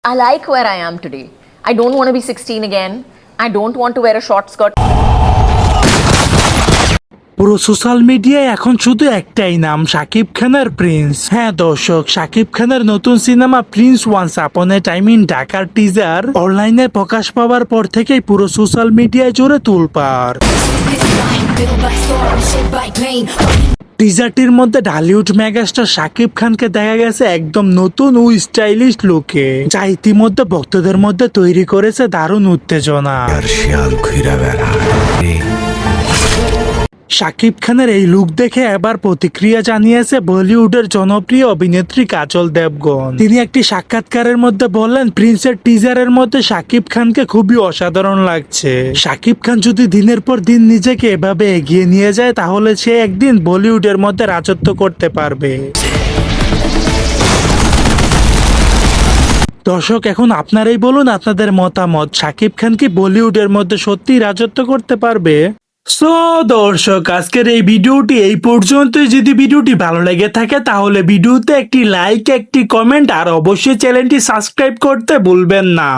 I like where I am today. I don't want to be 16 again. I don't want to wear a short skirt. পুরো social মিডিয়ায় এখন শুধু একটাই নাম, শাকিব খানের প্রিন্স। হ্যাঁ দর্শক, শাকিব খানের নতুন cinema prince once upon a time in ঢাকার টিজার অনলাইনে প্রকাশ পাওয়ার পর থেকেই পুরো সোশ্যাল মিডিয়ায় জুড়ে তোলপাড়। টিজারটির মধ্যে ঢালিউড মেগাস্টার শাকিব খানকে দেখা গেছে একদম নতুন ও স্টাইলিশ লুকে, যা ইতিমধ্যে ভক্তদের মধ্যে তৈরি করেছে দারুণ উত্তেজনা। শাকিব খানের এই লুক দেখে এবার প্রতিক্রিয়া জানিয়েছে বলিউডের জনপ্রিয় অভিনেত্রী কাজল দেবগন। তিনি একটি সাক্ষাৎকারের মধ্যে বললেন, প্রিন্সের টিজারের মধ্যে শাকিব খানকে খুবই অসাধারণ লাগছে। শাকিব খান যদি দিনের পর দিন নিজেকে এভাবে এগিয়ে নিয়ে যায় তাহলে সে একদিন বলিউডের মধ্যে রাজত্ব করতে পারবে। দর্শক, এখন আপনারাই বলুন আপনাদের মতামত, শাকিব খান কি বলিউডের মধ্যে সত্যি রাজত্ব করতে পারবে? সো দর্শক, আজকের এই ভিডিওটি এই পর্যন্তই। যদি ভিডিওটি ভালো লেগে থাকে তাহলে ভিডিওতে একটি লাইক, একটি কমেন্ট আর অবশ্যই চ্যানেলটি সাবস্ক্রাইব করতে ভুলবেন না।